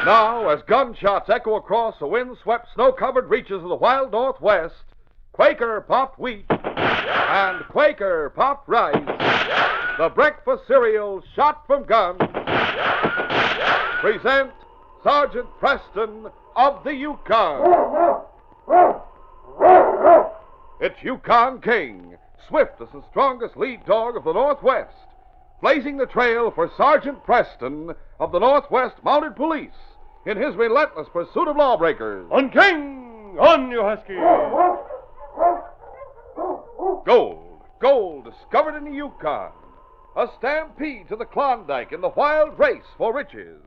Now, as gunshots echo across the wind-swept, snow-covered reaches of the wild Northwest, Quaker popped wheat and Quaker popped rice, the breakfast cereal shot from guns, present Sergeant Preston of the Yukon. It's Yukon King, swiftest and strongest lead dog of the Northwest, blazing the trail for Sergeant Preston of the Northwest Mounted Police in his relentless pursuit of lawbreakers. On King! On, you husky! Gold discovered in the Yukon. A stampede to the Klondike in the wild race for riches.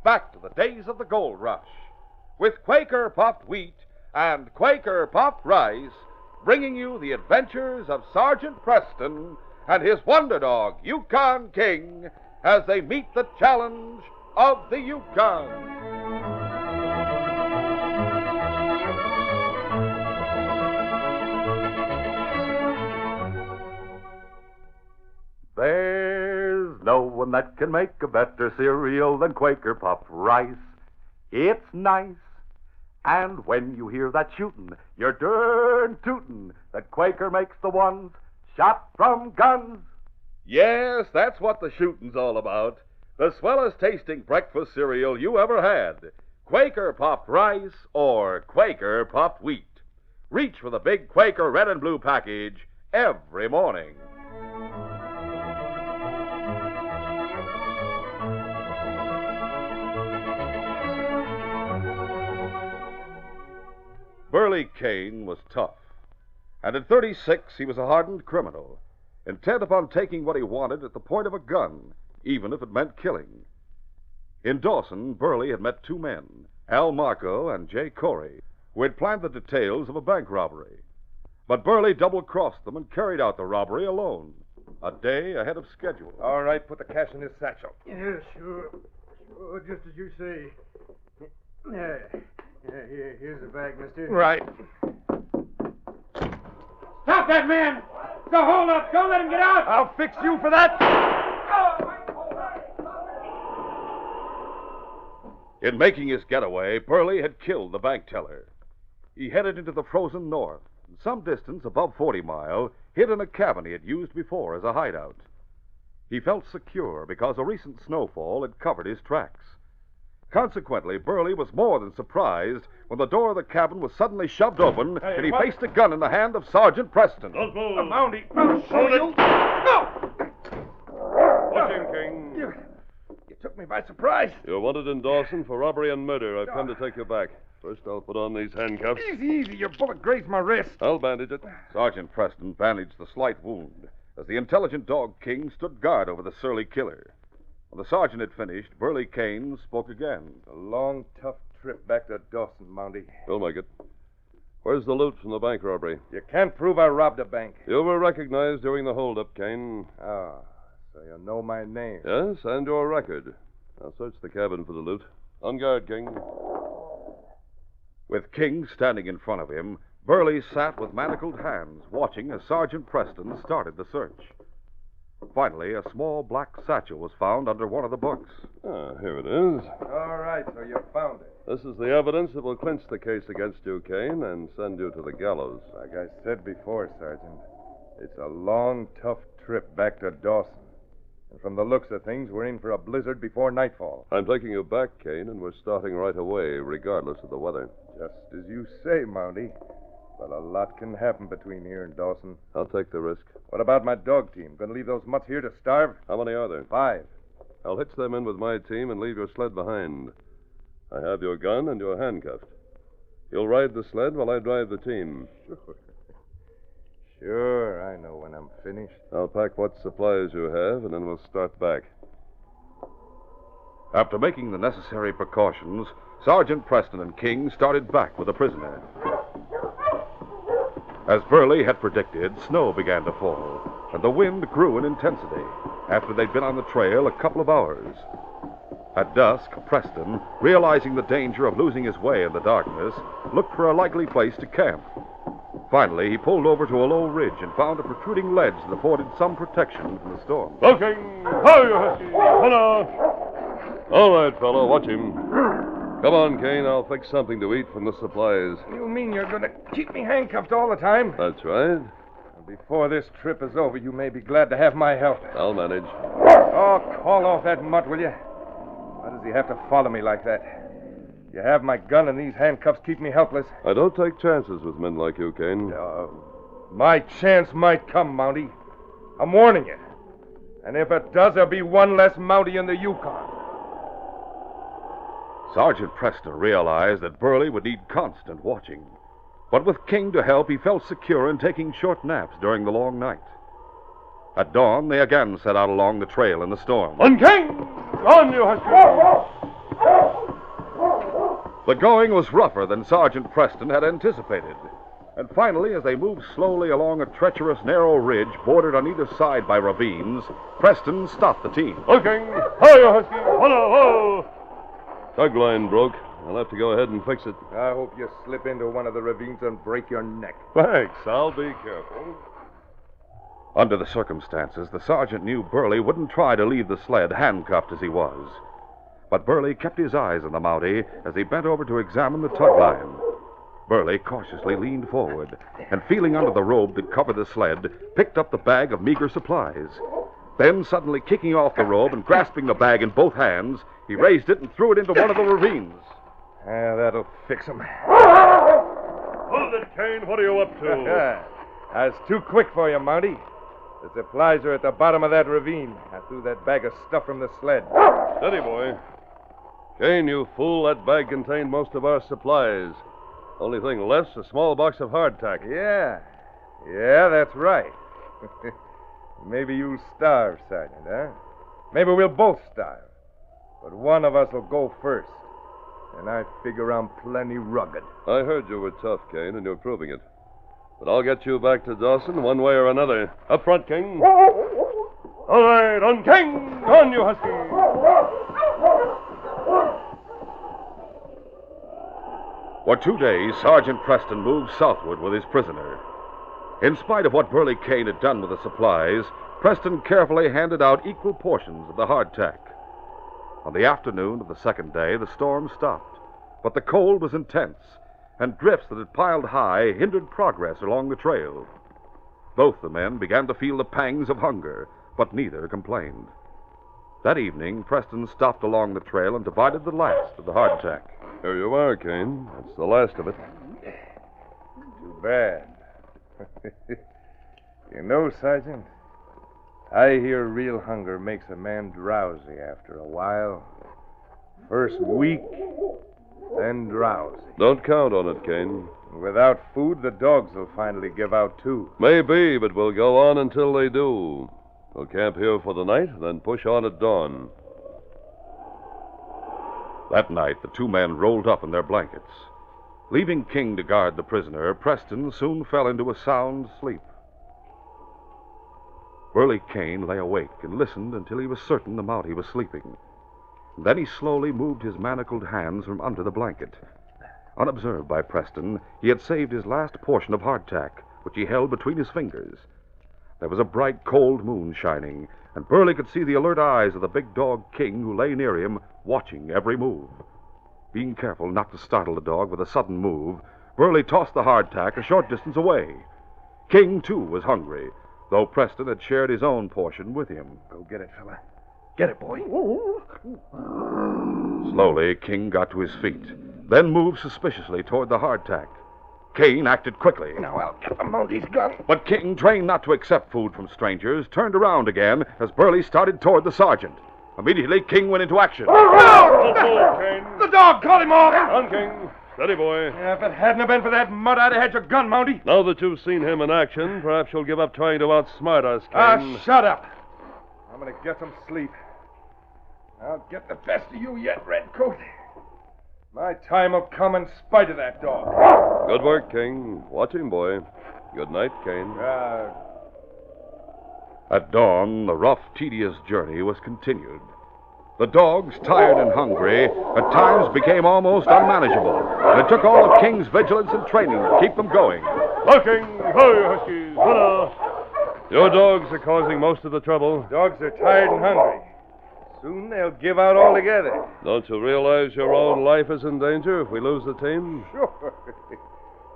Back to the days of the gold rush. With Quaker popped wheat and Quaker popped rice, bringing you the adventures of Sergeant Preston and his wonder dog, Yukon King, as they meet the challenge of the Yukon. There's no one that can make a better cereal than Quaker puffed rice. It's nice. And when you hear that shootin', you're darn tootin' that Quaker makes the ones shot from guns. Yes, that's what the shootin's all about. The swellest tasting breakfast cereal you ever had. Quaker popped rice or Quaker popped wheat. Reach for the big Quaker red and blue package every morning. Burley Kane was tough, and at 36 he was a hardened criminal, intent upon taking what he wanted at the point of a gun, even if it meant killing. In Dawson, Burley had met two men, Al Marco and Jay Corey, who had planned the details of a bank robbery. But Burley double-crossed them and carried out the robbery alone, a day ahead of schedule. All right, put the cash in his satchel. Yeah, sure. Sure, just as you say. Here's the bag, mister. Right. Stop that man! It's a hold-up. Don't let him get out! I'll fix you for that. In making his getaway, Burley had killed the bank teller. He headed into the frozen north, and some distance above 40 Mile, hid in a cabin he had used before as a hideout. He felt secure because a recent snowfall had covered his tracks. Consequently, Burley was more than surprised when the door of the cabin was suddenly shoved open and he faced a gun in the hand of Sergeant Preston. Don't move. A Mountie. I'll show you. No! Watch him, King. You took me by surprise. You're wanted in Dawson for robbery and murder. I've come to take you back. First, I'll put on these handcuffs. Easy. Your bullet grazed my wrist. I'll bandage it. Sergeant Preston bandaged the slight wound as the intelligent dog King stood guard over the surly killer. When the sergeant had finished, Burley Kane spoke again. A long, tough trip back to Dawson, Mountie. We'll make it. Where's the loot from the bank robbery? You can't prove I robbed a bank. You were recognized during the holdup, Kane. Ah, so you know my name. Yes, and your record. Now search the cabin for the loot. On guard, King. With King standing in front of him, Burley sat with manacled hands, watching as Sergeant Preston started the search. Finally, a small black satchel was found under one of the bunks. Ah, here it is. All right, so you found it. This is the evidence that will clinch the case against you, Kane, and send you to the gallows. Like I said before, Sergeant, it's a long, tough trip back to Dawson. And from the looks of things, we're in for a blizzard before nightfall. I'm taking you back, Kane, and we're starting right away, regardless of the weather. Just as you say, Mountie. But a lot can happen between here and Dawson. I'll take the risk. What about my dog team? Going to leave those mutts here to starve? How many are there? 5. I'll hitch them in with my team and leave your sled behind. I have your gun and you're handcuffed. You'll ride the sled while I drive the team. Sure, I know when I'm finished. I'll pack what supplies you have, and then we'll start back. After making the necessary precautions, Sergeant Preston and King started back with the prisoner. As Burley had predicted, snow began to fall, and the wind grew in intensity after they'd been on the trail a couple of hours. At dusk, Preston, realizing the danger of losing his way in the darkness, looked for a likely place to camp. Finally, he pulled over to a low ridge and found a protruding ledge that afforded some protection from the storm. Looking! Ho, you husky! Hello! All right, fellow, watch him. Come on, Kane. I'll fix something to eat from the supplies. You mean you're going to keep me handcuffed all the time? That's right. Before this trip is over, you may be glad to have my help. I'll manage. Oh, call off that mutt, will you? Why does he have to follow me like that? You have my gun, and these handcuffs keep me helpless. I don't take chances with men like you, Kane. My chance might come, Mountie. I'm warning you. And if it does, there'll be one less Mountie in the Yukon. Sergeant Preston realized that Burley would need constant watching. But with King to help, he felt secure in taking short naps during the long night. At dawn, they again set out along the trail in the storm. On, King! On, you husky! The going was rougher than Sergeant Preston had anticipated. And finally, as they moved slowly along a treacherous, narrow ridge bordered on either side by ravines, Preston stopped the team. On, King! Ho, you husky! Ho! Tug line broke. I'll have to go ahead and fix it. I hope you slip into one of the ravines and break your neck. Thanks. I'll be careful. Under the circumstances, the sergeant knew Burley wouldn't try to leave the sled handcuffed as he was. But Burley kept his eyes on the Mountie as he bent over to examine the tug line. Burley cautiously leaned forward and, feeling under the robe that covered the sled, picked up the bag of meager supplies. Then, suddenly kicking off the robe and grasping the bag in both hands, he raised it and threw it into one of the ravines. That'll fix him. Hold it, Kane. What are you up to? I was too quick for you, Mountie. The supplies are at the bottom of that ravine. I threw that bag of stuff from the sled. Steady, boy. Kane, you fool. That bag contained most of our supplies. Only thing left's a small box of hardtack. Yeah, that's right. Maybe you'll starve, Sergeant, huh? Maybe we'll both starve. But one of us will go first. And I figure I'm plenty rugged. I heard you were tough, Kane, and you're proving it. But I'll get you back to Dawson one way or another. Up front, King. All right, on, King! On, you husky! For 2 days, Sergeant Preston moved southward with his prisoner. In spite of what Burley Kane had done with the supplies, Preston carefully handed out equal portions of the hardtack. On the afternoon of the second day, the storm stopped, but the cold was intense, and drifts that had piled high hindered progress along the trail. Both the men began to feel the pangs of hunger, but neither complained. That evening, Preston stopped along the trail and divided the last of the hardtack. Here you are, Kane. That's the last of it. Too bad. You know, Sergeant, I hear real hunger makes a man drowsy after a while. First weak, then drowsy. Don't count on it, Kane. Without food, the dogs will finally give out, too. Maybe, but we'll go on until they do. We'll camp here for the night, then push on at dawn. That night, the two men rolled up in their blankets. Leaving King to guard the prisoner, Preston soon fell into a sound sleep. Burley Kane lay awake and listened until he was certain the Mountie was sleeping. Then he slowly moved his manacled hands from under the blanket. Unobserved by Preston, he had saved his last portion of hardtack, which he held between his fingers. There was a bright, cold moon shining, and Burley could see the alert eyes of the big dog King, who lay near him, watching every move. Being careful not to startle the dog with a sudden move, Burley tossed the hardtack a short distance away. King, too, was hungry, though Preston had shared his own portion with him. Go get it, fella. Get it, boy. Slowly, King got to his feet, then moved suspiciously toward the hardtack. Kane acted quickly. Now I'll get the Mountie's gun. But King, trained not to accept food from strangers, turned around again as Burley started toward the sergeant. Immediately, King went into action. The dog caught him off. On, King. Steady, boy. Yeah, if it hadn't have been for that mud, I'd have had your gun, Mountie. Now that you've seen him in action, perhaps you'll give up trying to outsmart us, King. Shut up. I'm going to get some sleep. I'll get the best of you yet, Redcoat. My time will come in spite of that dog. Good work, King. Watch him, boy. Good night, Kane. At dawn, the rough, tedious journey was continued. The dogs, tired and hungry, at times became almost unmanageable, and it took all of King's vigilance and training to keep them going. Ho, King! Ho, you huskies! Ho, now. Your dogs are causing most of the trouble. Dogs are tired and hungry. Soon they'll give out altogether. Don't you realize your own life is in danger if we lose the team? Sure.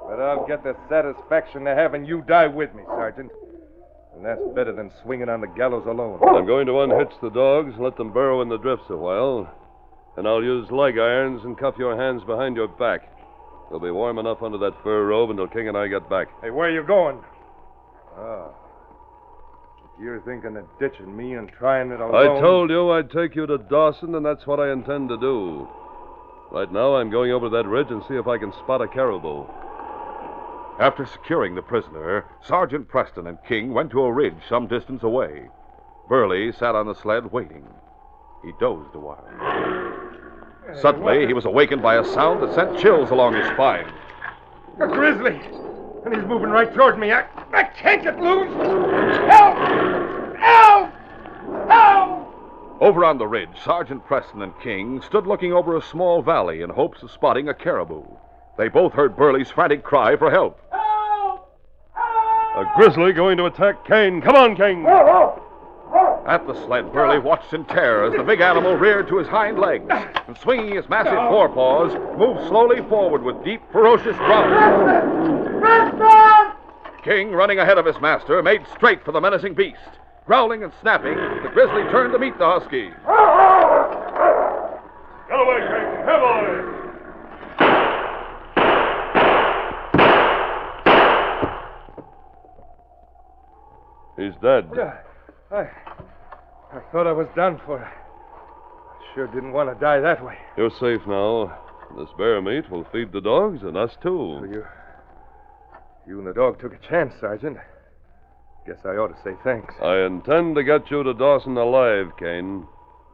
But I'll get the satisfaction of having you die with me, Sergeant. And that's better than swinging on the gallows alone. I'm going to unhitch the dogs and let them burrow in the drifts a while. And I'll use leg irons and cuff your hands behind your back. You'll be warm enough under that fur robe until King and I get back. Hey, where are you going? Oh. If you're thinking of ditching me and trying it alone... I told you I'd take you to Dawson, and that's what I intend to do. Right now, I'm going over that ridge and see if I can spot a caribou. After securing the prisoner, Sergeant Preston and King went to a ridge some distance away. Burley sat on the sled waiting. He dozed a while. Suddenly, he was awakened by a sound that sent chills along his spine. A grizzly! And he's moving right toward me. I can't get loose! Help! Help! Help! Over on the ridge, Sergeant Preston and King stood looking over a small valley in hopes of spotting a caribou. They both heard Burley's frantic cry for help. Help! Help! A grizzly going to attack Kane. Come on, King! At the sled, Burley watched in terror as the big animal reared to his hind legs and, swinging his massive forepaws, moved slowly forward with deep, ferocious growls. Preston! King, running ahead of his master, made straight for the menacing beast. Growling and snapping, the grizzly turned to meet the husky. Get away, King! Come on! He's dead. I thought I was done for. I sure didn't want to die that way. You're safe now. This bear meat will feed the dogs and us, too. So you and the dog took a chance, Sergeant. Guess I ought to say thanks. I intend to get you to Dawson alive, Kane.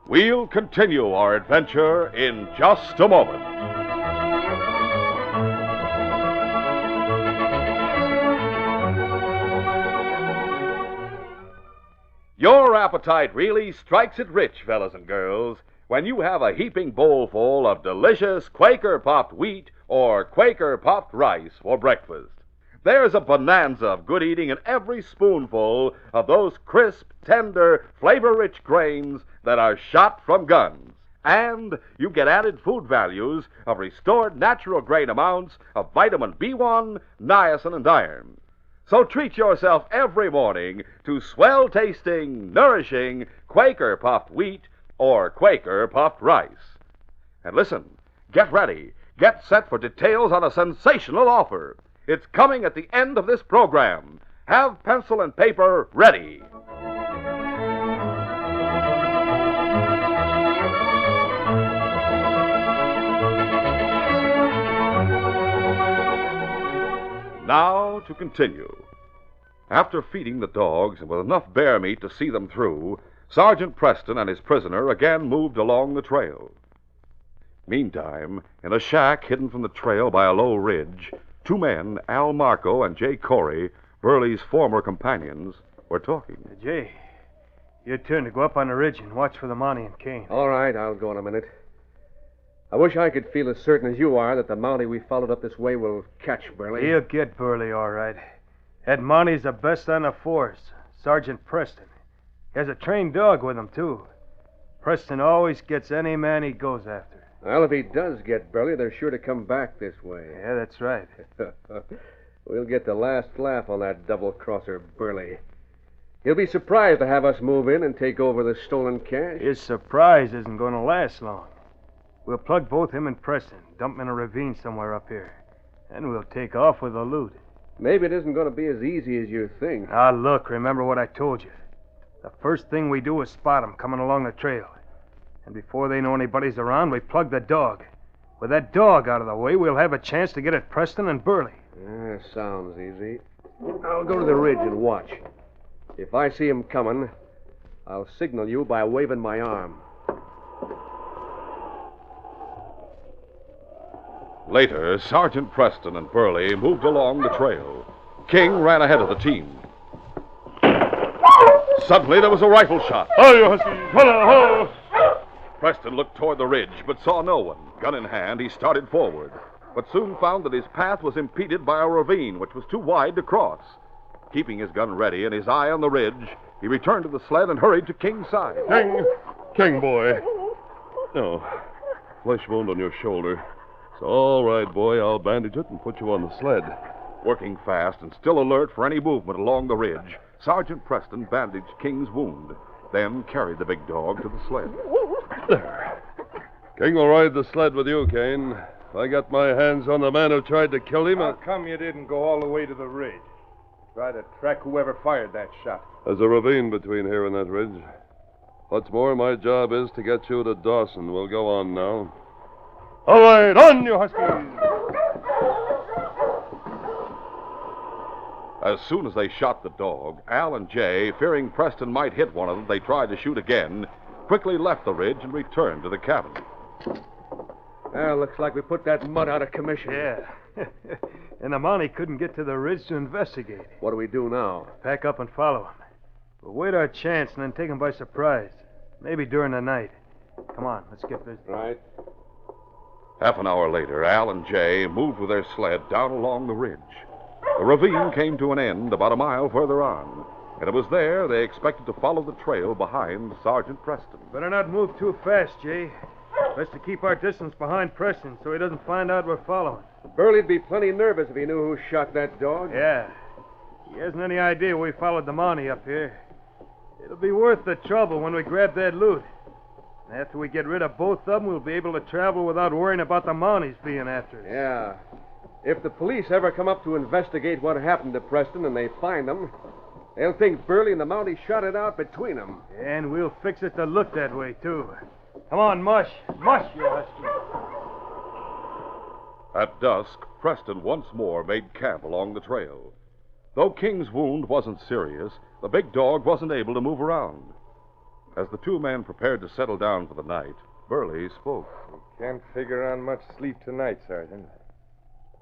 We'll continue our adventure in just a moment. Your appetite really strikes it rich, fellas and girls, when you have a heaping bowlful of delicious Quaker popped wheat or Quaker popped rice for breakfast. There's a bonanza of good eating in every spoonful of those crisp, tender, flavor-rich grains that are shot from guns. And you get added food values of restored natural grain amounts of vitamin B1, niacin, and iron. So treat yourself every morning to swell-tasting, nourishing Quaker puffed wheat or Quaker puffed rice. And listen, get ready, get set for details on a sensational offer. It's coming at the end of this program. Have pencil and paper ready. Now to continue. After feeding the dogs and with enough bear meat to see them through, Sergeant Preston and his prisoner again moved along the trail. Meantime, in a shack hidden from the trail by a low ridge, two men, Al Marco and Jay Corey, Burley's former companions, were talking. Jay, your turn to go up on the ridge and watch for the Mountie and Kane. All right, I'll go in a minute. I wish I could feel as certain as you are that the Mountie we followed up this way will catch Burley. He'll get Burley, all right. That Mountie's the best on the force, Sergeant Preston. He has a trained dog with him, too. Preston always gets any man he goes after. Well, if he does get Burley, they're sure to come back this way. Yeah, that's right. We'll get the last laugh on that double-crosser Burley. He'll be surprised to have us move in and take over the stolen cash. His surprise isn't going to last long. We'll plug both him and Preston, dump him in a ravine somewhere up here. Then we'll take off with the loot. Maybe it isn't going to be as easy as you think. Ah, look, remember what I told you. The first thing we do is spot them coming along the trail. And before they know anybody's around, we plug the dog. With that dog out of the way, we'll have a chance to get at Preston and Burley. Sounds easy. I'll go to the ridge and watch. If I see him coming, I'll signal you by waving my arm. Later, Sergeant Preston and Burley moved along the trail. King ran ahead of the team. Suddenly, there was a rifle shot. Hi, you huskies! Hello, ho! Preston looked toward the ridge, but saw no one. Gun in hand, he started forward, but soon found that his path was impeded by a ravine which was too wide to cross. Keeping his gun ready and his eye on the ridge, he returned to the sled and hurried to King's side. King, King, boy. No. Flesh wound on your shoulder. It's all right, boy. I'll bandage it and put you on the sled. Working fast and still alert for any movement along the ridge, Sergeant Preston bandaged King's wound, then carried the big dog to the sled. There. King will ride the sled with you, Kane. If I got my hands on the man who tried to kill him... How come you didn't go all the way to the ridge? Try to track whoever fired that shot. There's a ravine between here and that ridge. What's more, my job is to get you to Dawson. We'll go on now. All right, on, you huskies! As soon as they shot the dog, Al and Jay, fearing Preston might hit one of them, they tried to shoot again, quickly left the ridge and returned to the cabin. Well, looks like we put that mud out of commission. Yeah. And the Mountie couldn't get to the ridge to investigate. What do we do now? Pack up and follow him. We'll wait our chance and then take him by surprise. Maybe during the night. Come on, let's get busy. Right. Half an hour later, Al and Jay moved with their sled down along the ridge. The ravine came to an end about a mile further on, and it was there they expected to follow the trail behind Sergeant Preston. Better not move too fast, Jay. Best to keep our distance behind Preston so he doesn't find out we're following. Burley'd be plenty nervous if he knew who shot that dog. Yeah. He hasn't any idea we followed the Mountie up here. It'll be worth the trouble when we grab that loot. And after we get rid of both of them, we'll be able to travel without worrying about the Mounties being after us. Yeah. If the police ever come up to investigate what happened to Preston and they find him, they'll think Burley and the Mountie shot it out between them. And we'll fix it to look that way, too. Come on, Mush. Mush, you husky. At dusk, Preston once more made camp along the trail. Though King's wound wasn't serious, the big dog wasn't able to move around. As the two men prepared to settle down for the night, Burley spoke. We can't figure on much sleep tonight, Sergeant.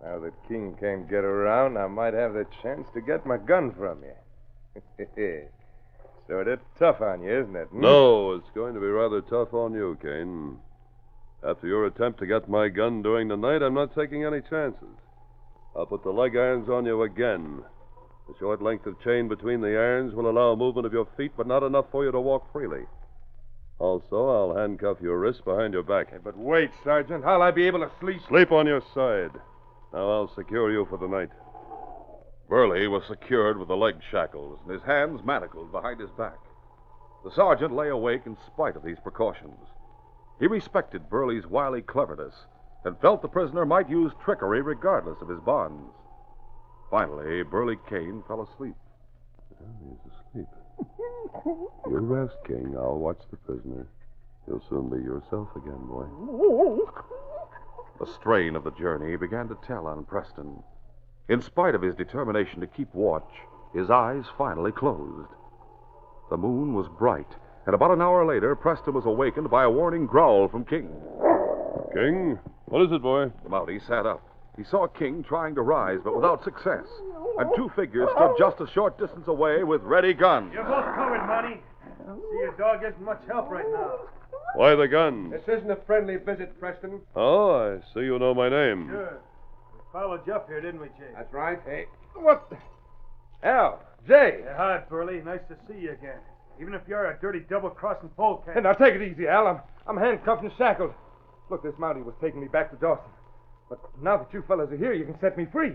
Now that King can't get around, I might have the chance to get my gun from you. Sort of tough on you, isn't it? Hmm? No, it's going to be rather tough on you, Kane. After your attempt to get my gun during the night, I'm not taking any chances. I'll put the leg irons on you again. The short length of chain between the irons will allow movement of your feet, but not enough for you to walk freely. Also, I'll handcuff your wrists behind your back. Hey, but wait, Sergeant. How'll I be able to sleep? Sleep on your side. Now I'll secure you for the night. Burley was secured with the leg shackles and his hands manacled behind his back. The sergeant lay awake in spite of these precautions. He respected Burley's wily cleverness and felt the prisoner might use trickery regardless of his bonds. Finally, Burley Kane fell asleep. Well, he's asleep. You rest, King. I'll watch the prisoner. You'll soon be yourself again, boy. The strain of the journey began to tell on Preston. In spite of his determination to keep watch, his eyes finally closed. The moon was bright, and about an hour later, Preston was awakened by a warning growl from King. King? What is it, boy? The Mountie sat up. He saw King trying to rise, but without success. And two figures stood just a short distance away with ready guns. You're both covered, Mountie. See, your dog isn't much help right now. Why the gun? This isn't a friendly visit, Preston. Oh, I see you know my name. Sure. We followed you up here, didn't we, Jay? That's right. Hey, what? Al, Jay. Hey, hi, Burley. Nice to see you again. Even if you're a dirty double-crossing polecat. Hey, now take it easy, Al. I'm handcuffed and shackled. Look, this Mountie was taking me back to Dawson. But now that you fellas are here, you can set me free.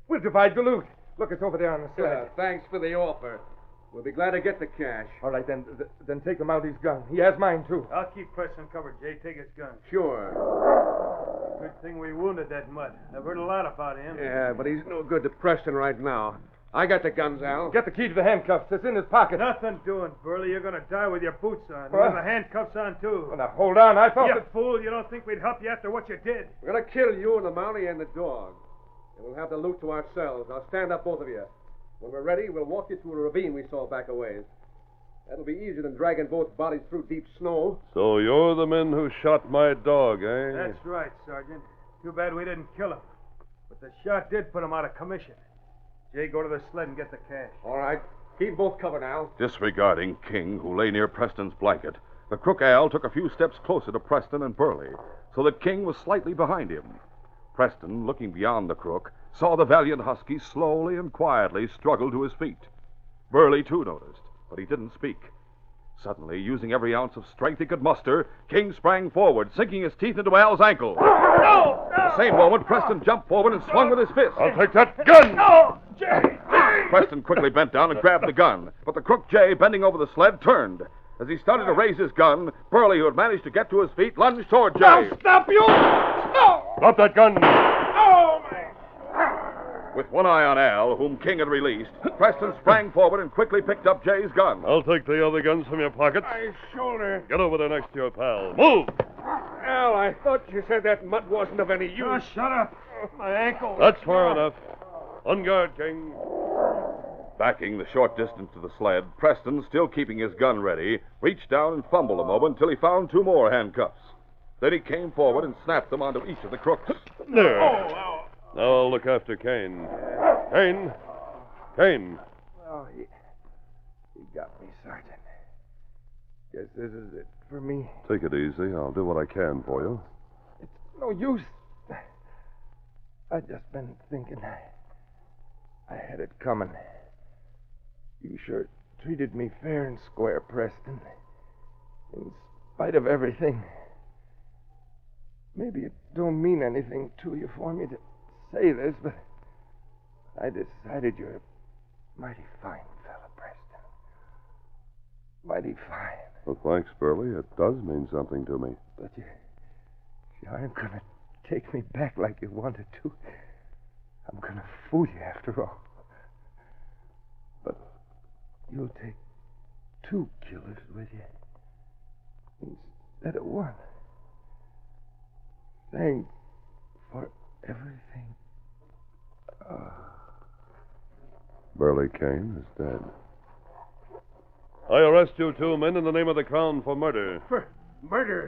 We'll divide the loot. Look, it's over there on the sled. Thanks for the offer. We'll be glad to get the cash. All right, then take the Mountie's gun. He has mine, too. I'll keep Preston covered, Jay. Take his gun. Sure. Good thing we wounded that mutt. I've heard a lot about him. Yeah, but he's no good to Preston right now. I got the guns, Al. Get the key to the handcuffs. It's in his pocket. Nothing doing, Burley. You're going to die with your boots on. What? With the handcuffs on, too. Well, now, hold on. I thought You that... fool. You don't think we'd help you after what you did? We're going to kill you and the Mountie and the dog. And we'll have the loot to ourselves. Now stand up, both of you. When we're ready, we'll walk you to a ravine we saw back a ways. That'll be easier than dragging both bodies through deep snow. So you're the men who shot my dog, eh? That's right, Sergeant. Too bad we didn't kill him. But the shot did put him out of commission. Jay, go to the sled and get the cash. All right. Keep both covered, Al. Disregarding King, who lay near Preston's blanket, the crook Al took a few steps closer to Preston and Burley, so that King was slightly behind him. Preston, looking beyond the crook, saw the valiant husky slowly and quietly struggle to his feet. Burley, too, noticed, but he didn't speak. Suddenly, using every ounce of strength he could muster, King sprang forward, sinking his teeth into Al's ankle. No! At the same moment, Preston jumped forward and swung with his fist. I'll take that gun! No! Jay! Preston quickly bent down and grabbed the gun, but the crook Jay, bending over the sled, turned. As he started to raise his gun, Burley, who had managed to get to his feet, lunged toward Jay. I'll stop you! No! Drop that gun! Oh, my... With one eye on Al, whom King had released, Preston sprang forward and quickly picked up Jay's gun. I'll take the other guns from your pockets. My shoulder. Get over there next to your pal. Move! Al, I thought you said that mutt wasn't of any use. Oh, shut up. My ankle. That's far enough. On guard, King. Backing the short distance to the sled, Preston, still keeping his gun ready, reached down and fumbled a moment until he found 2 more handcuffs. Then he came forward and snapped them onto each of the crooks. There. Oh, ow. Now I'll look after Kane. Kane! Kane! Oh, he got me, Sergeant. Guess this is it for me. Take it easy. I'll do what I can for you. It's no use. I've just been thinking. I had it coming. You sure treated me fair and square, Preston. In spite of everything. Maybe it don't mean anything to you for me to say this, but I decided you're a mighty fine fella, Preston. Mighty fine. Well, thanks, Burley. It does mean something to me. But you aren't going to take me back like you wanted to. I'm going to fool you after all. But you'll take 2 killers with you instead of 1. Thanks for everything. Burley Kane is dead. I arrest you 2 men in the name of the Crown for murder. For murder?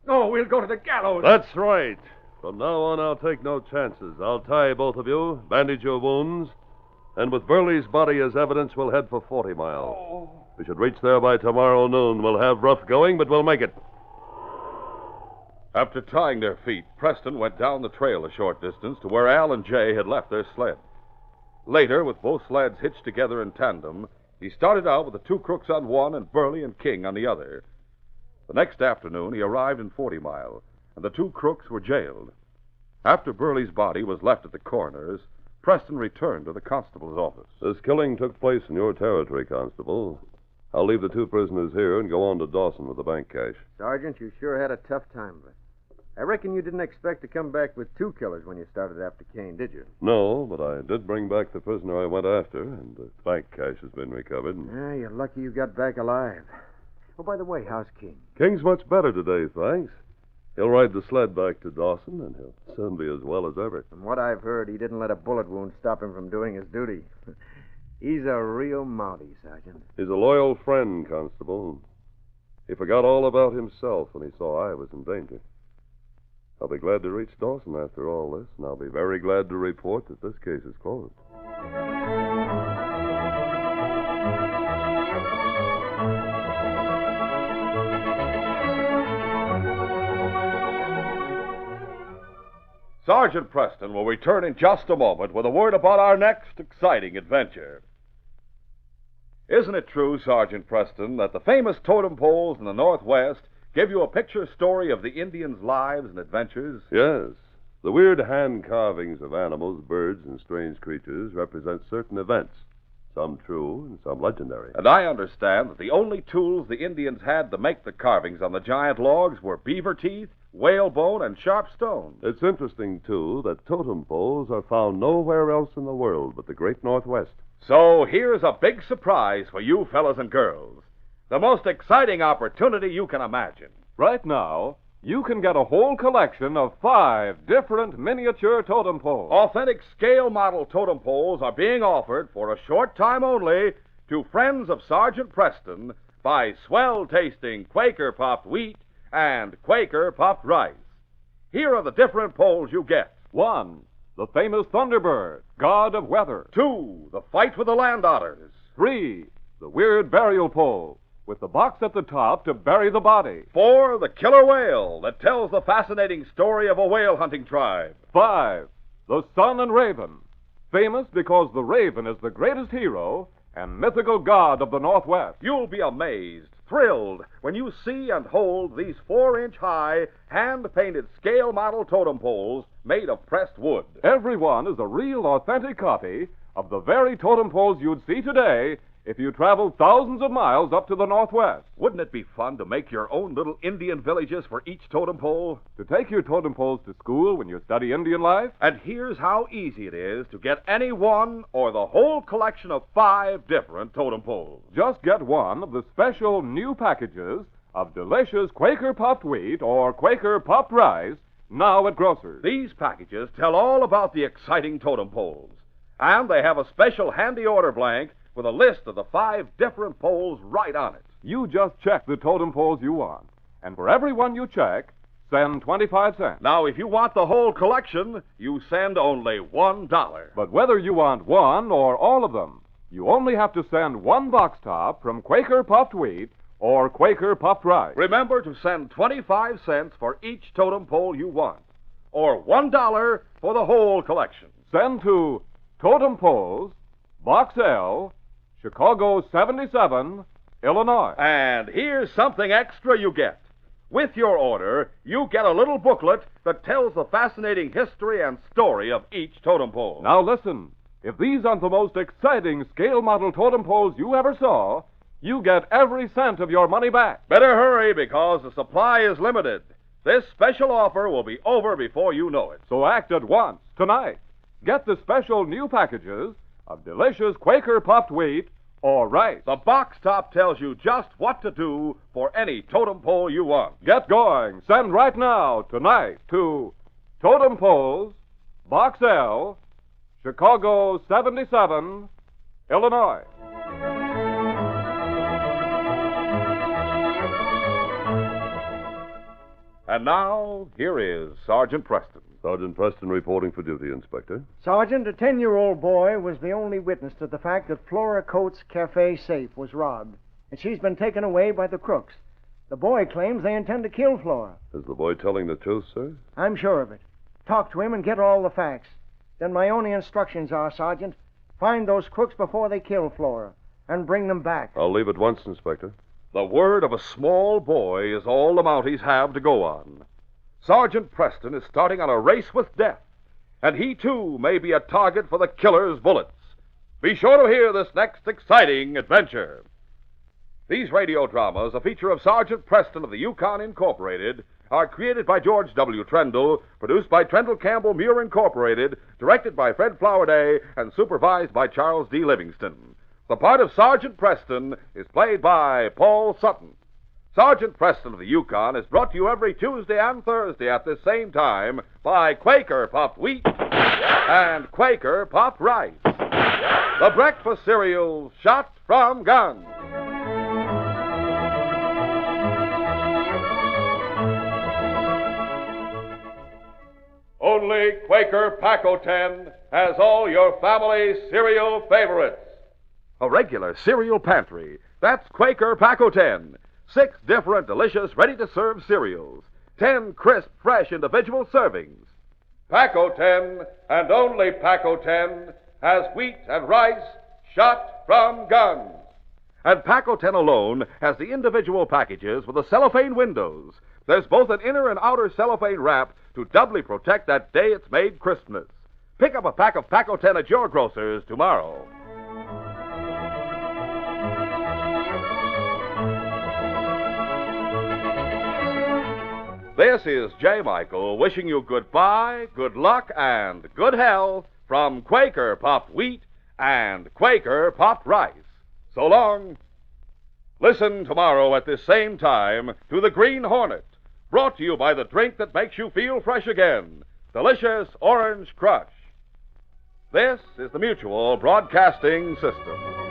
No, we'll go to the gallows. That's right. From now on, I'll take no chances. I'll tie both of you, bandage your wounds, and with Burley's body as evidence, we'll head for 40 Mile. Oh. We should reach there by tomorrow noon. We'll have rough going, but we'll make it. After tying their feet, Preston went down the trail a short distance to where Al and Jay had left their sled. Later, with both sleds hitched together in tandem, he started out with the 2 crooks on one and Burley and King on the other. The next afternoon, he arrived in 40 Mile, and the 2 crooks were jailed. After Burley's body was left at the coroner's, Preston returned to the constable's office. This killing took place in your territory, Constable. I'll leave the 2 prisoners here and go on to Dawson with the bank cash. Sergeant, you sure had a tough time of it. I reckon you didn't expect to come back with 2 killers when you started after Kane, did you? No, but I did bring back the prisoner I went after, and the bank cash has been recovered. Yeah, you're lucky you got back alive. Oh, by the way, how's King? King's much better today, thanks. He'll ride the sled back to Dawson, and he'll soon be as well as ever. From what I've heard, he didn't let a bullet wound stop him from doing his duty. He's a real Mountie, Sergeant. He's a loyal friend, Constable. He forgot all about himself when he saw I was in danger. I'll be glad to reach Dawson after all this, and I'll be very glad to report that this case is closed. Sergeant Preston will return in just a moment with a word about our next exciting adventure. Isn't it true, Sergeant Preston, that the famous totem poles in the Northwest give you a picture story of the Indians' lives and adventures? Yes. The weird hand carvings of animals, birds, and strange creatures represent certain events, some true and some legendary. And I understand that the only tools the Indians had to make the carvings on the giant logs were beaver teeth, whalebone, and sharp stone. It's interesting, too, that totem poles are found nowhere else in the world but the great Northwest. So here's a big surprise for you fellas and girls. The most exciting opportunity you can imagine. Right now, you can get a whole collection of 5 different miniature totem poles. Authentic scale model totem poles are being offered for a short time only to friends of Sergeant Preston by swell-tasting Quaker puffed wheat and Quaker puffed rice. Here are the different poles you get. 1, the famous Thunderbird, god of weather. 2, the fight with the land otters. 3, the weird burial pole, with the box at the top to bury the body. 4, the killer whale that tells the fascinating story of a whale hunting tribe. 5, the Sun and Raven, famous because the raven is the greatest hero and mythical god of the Northwest. You'll be amazed thrilled when you see and hold these 4-inch high, hand-painted scale model totem poles made of pressed wood. Every one is a real, authentic copy of the very totem poles you'd see today if you traveled thousands of miles up to the Northwest. Wouldn't it be fun to make your own little Indian villages for each totem pole? To take your totem poles to school when you study Indian life? And here's how easy it is to get any one or the whole collection of 5 different totem poles. Just get one of the special new packages of delicious Quaker puffed wheat or Quaker puffed rice now at grocers. These packages tell all about the exciting totem poles. And they have a special handy order blank with a list of the 5 different poles right on it. You just check the totem poles you want. And for every one you check, send 25 cents. Now, if you want the whole collection, you send only $1. But whether you want one or all of them, you only have to send one box top from Quaker puffed wheat or Quaker puffed rice. Remember to send 25 cents for each totem pole you want, or $1 for the whole collection. Send to Totem Poles, Box L, Chicago 77, Illinois. And here's something extra you get. With your order, you get a little booklet that tells the fascinating history and story of each totem pole. Now listen, if these aren't the most exciting scale model totem poles you ever saw, you get every cent of your money back. Better hurry because the supply is limited. This special offer will be over before you know it. So act at once, tonight. Get the special new packages of delicious Quaker puffed wheat or rice. The box top tells you just what to do for any totem pole you want. Get going. Send right now, tonight, to Totem Poles, Box L, Chicago 77, Illinois. And now, here is Sergeant Preston. Sergeant Preston reporting for duty, Inspector. Sergeant, a 10-year-old boy was the only witness to the fact that Flora Coates' cafe safe was robbed, and she's been taken away by the crooks. The boy claims they intend to kill Flora. Is the boy telling the truth, sir? I'm sure of it. Talk to him and get all the facts. Then my only instructions are, Sergeant, find those crooks before they kill Flora and bring them back. I'll leave at once, Inspector. The word of a small boy is all the Mounties have to go on. Sergeant Preston is starting on a race with death, and he, too, may be a target for the killer's bullets. Be sure to hear this next exciting adventure. These radio dramas, a feature of Sergeant Preston of the Yukon Incorporated, are created by George W. Trendle, produced by Trendle Campbell Muir Incorporated, directed by Fred Flowerday, and supervised by Charles D. Livingston. The part of Sergeant Preston is played by Paul Sutton. Sergeant Preston of the Yukon is brought to you every Tuesday and Thursday at this same time by Quaker Puffed Wheat and Quaker Puffed Rice, the breakfast cereal shot from guns. Only Quaker Pack-O-10 has all your family's cereal favorites. A regular cereal pantry. That's Quaker Pack-O-10. 6 different, delicious, ready-to-serve cereals. 10 crisp, fresh individual servings. Pack-O-10, and only Pack-O-10, has wheat and rice shot from guns. And Pack-O-10 alone has the individual packages with the cellophane windows. There's both an inner and outer cellophane wrap to doubly protect that day it's made Christmas. Pick up a pack of Pack-O-10 at your grocer's tomorrow. This is J. Michael wishing you goodbye, good luck, and good health from Quaker Puffed Wheat and Quaker Puffed Rice. So long. Listen tomorrow at this same time to The Green Hornet, brought to you by the drink that makes you feel fresh again, Delicious Orange Crush. This is the Mutual Broadcasting System.